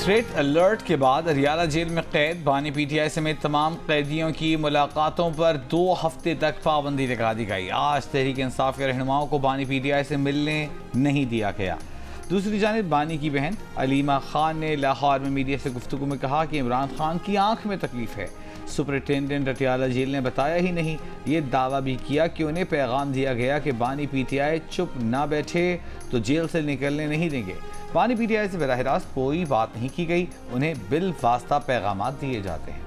Threat alert के बाद अरियाला jail में कैद, बानी पीटीआई समेत तमाम कैदियों की मुलाकातों पर 2 हफ्ते तक पाबंदी लगा दी गई। आज तहरीक इंसाफ के रहनुमाओं को बानी पीटीआई से मिलने नहीं दिया गया। दूसरी जानिब बानी की बहन अलीमा खान ने लाहौर में मीडिया से गुफ्तगू में कहा कि इमरान खान की आंख में तकलीफ है। सुपरिटेंडेंट अटियाला जेल ने बताया ही नहीं, ये दावा भी किया कि उन्हें पैगाम दिया गया कि बानी पीटीआई चुप ना बैठे तो जेल से निकलने नहीं देंगे। बानी पीटीआई से बराह रास्त कोई बात नहीं की गई, उन्हें बिल वास्ता पैगाम दिए जाते हैं।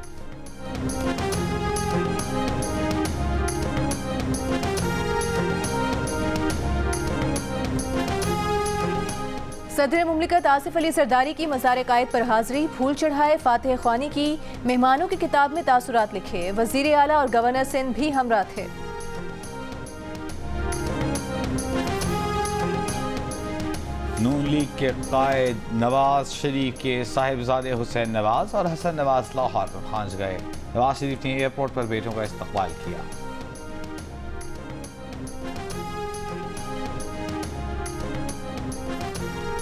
सदर मुमलिकत आसिफ अली जरदारी की मज़ार कायद पर हाजिरी, फूल चढ़ाए, फातिह ख्वानी की, मेहमानों की किताब में तासुरात लिखे। वजीर आला और गवर्नर सिंध भी हमरा थे। नून लीग के कायद नवाज शरीफ के साहिबजादे हुसैन नवाज और हसन नवाज लाहौर में पहुंच गए। नवाज शरीफ ने एयरपोर्ट पर बेटों का इस्तकबाल किया।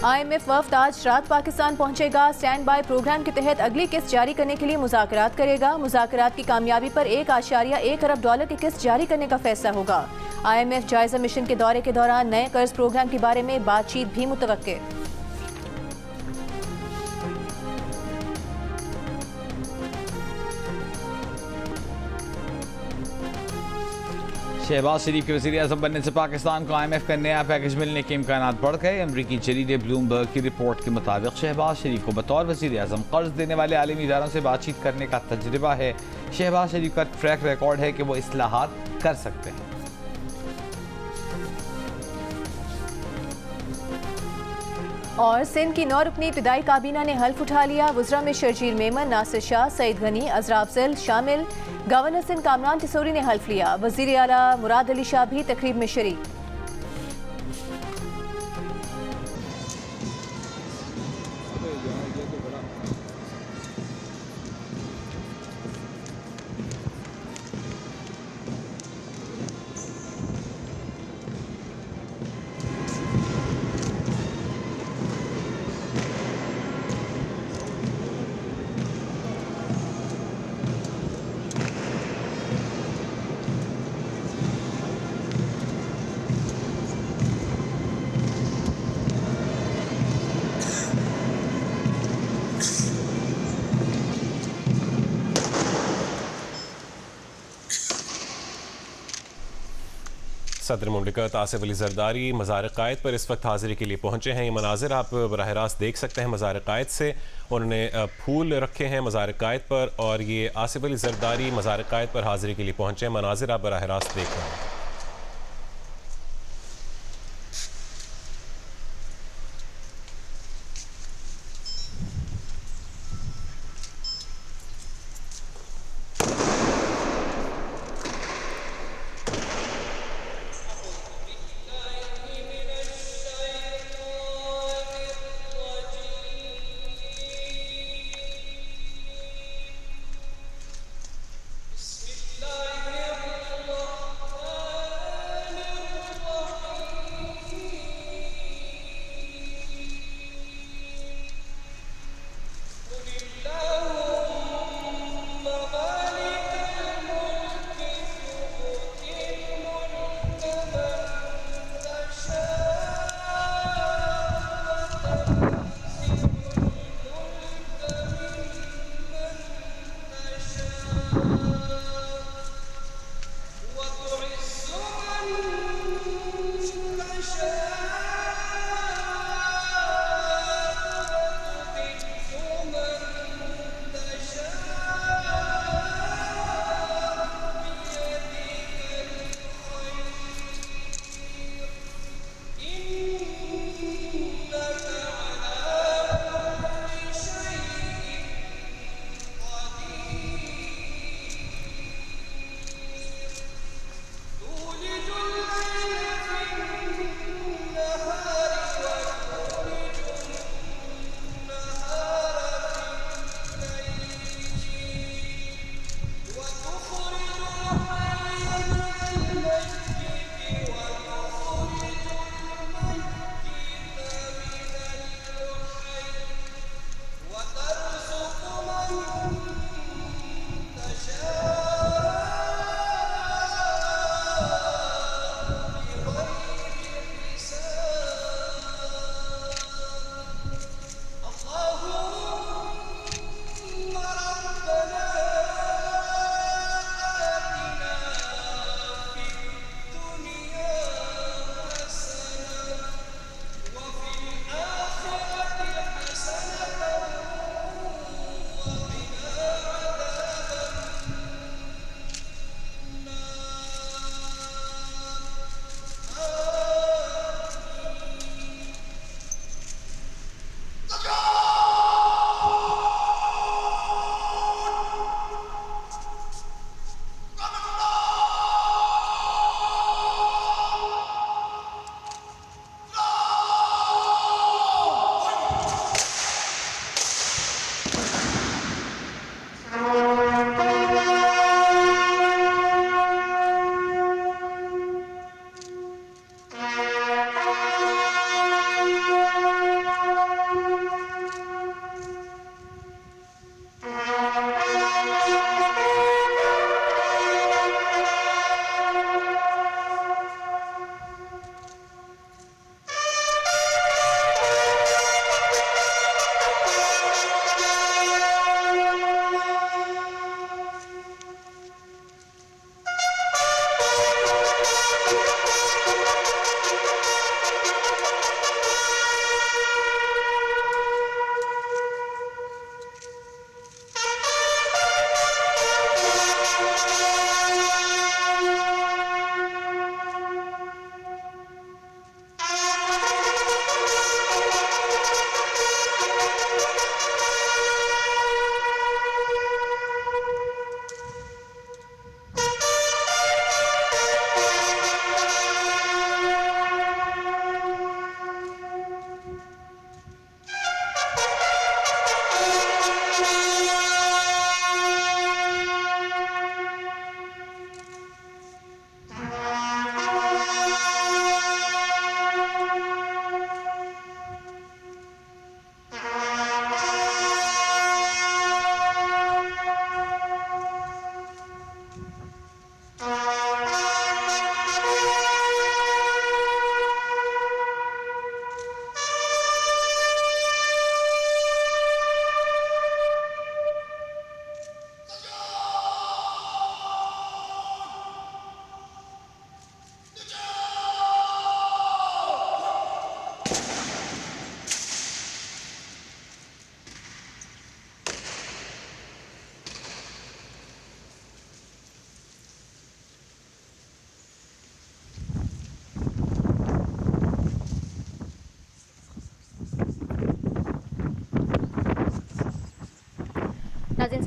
IMF वफ्द आज रात पाकिस्तान पहुंचेगा। स्टैंड बाय प्रोग्राम के तहत अगली किस्त जारी करने के लिए मुज़ाकरात करेगा। मुज़ाकरात की कामयाबी पर $1.1 अरब की किस्त जारी करने का फैसला होगा। IMF जायजा मिशन के दौरे के दौरान नए कर्ज प्रोग्राम के बारे में बातचीत भी मुतवक्के। शहबाज शरीफ के वज़ीर आज़म बनने से पाकिस्तान को IMF का नया पैकेज मिलने के इम्कान बढ़ गए। अमरीकी जरीदे ब्लूमबर्ग की रिपोर्ट के मुताबिक शहबाज शरीफ को बतौर वज़ीर आज़म कर्ज देने वाले आलमी इदारों से बातचीत करने का तजुर्बा है। शहबाज शरीफ का ट्रैक रिकॉर्ड है कि वो इस्लाहात कर सकते हैं। और सिंध की 9 रुकनी इब्तिदाई काबीना ने हल्फ उठा लिया। वुज़रा में शर्जील मेमन, नासिर शाह, सईद गनी, अजरा अफजल शामिल। गवर्नर सिंध कामरान तिसौरी ने हल्फ लिया। वज़ीर आला मुराद अली शाह भी तकरीब में शरीक। सदर मुमलिकत आसिफ अली जरदारी मज़ार कायद पर इस वक्त हाजिरी के लिए पहुंचे हैं। ये मनाजिर आप बराह रास्त देख सकते हैं मज़ार कायद से। उन्होंने फूल रखे हैं मज़ार कायद पर और ये आसिफ अली जरदारी मज़ार कायद पर हाजिरी के लिए पहुंचे हैं। मनाजिर आप बराह रास्त देख रहे हैं।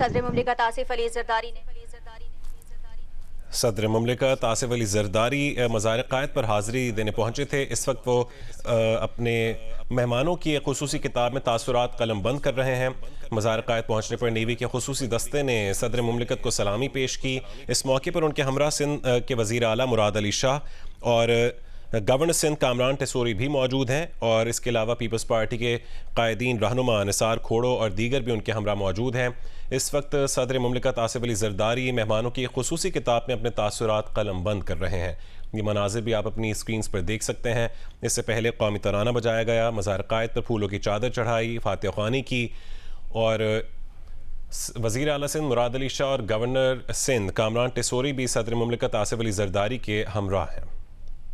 सदर मुमलिकत आसिफ अली जरदारी ने सदर मुमलिकत आसिफ अली जरदारी मज़ार क़ायद पर हाज़िरी देने पहुँचे थे। इस वक्त वो अपने मेहमानों की एक खुसूसी किताब में तासुरात कलम बंद कर रहे हैं। मज़ार क़ायद पहुँचने पर नेवी के खुसूसी दस्ते ने सदर मुमलिकत को सलामी पेश की। इस मौके पर उनके हमरा सिंध के वज़ीर आला मुराद अली शाह और गवर्नर सिंध कामरान टेसोरी भी मौजूद हैं और इसके अलावा पीपल्स पार्टी के कायदीन रहनुमा निसार खोड़ो और दीगर भी उनके हमरा मौजूद हैं। इस वक्त सदर मुमलिकत आसिफ अली जरदारी मेहमानों की खुसूसी किताब में अपने तासुरात कलम बंद कर रहे हैं। ये मनाजिर भी आप अपनी स्क्रीन पर देख सकते हैं। इससे पहले कौमी तराना बजाया गया, मज़ार क़ायद पर फूलों की चादर चढ़ाई, फातिहा ख़्वानी की और वज़ीर आला सिंध मुराद अली शाह और गवर्नर सिंध कामरान टेसोरी भी सदर मुमलिकत आसिफ अली जरदारी के हमरा हैं।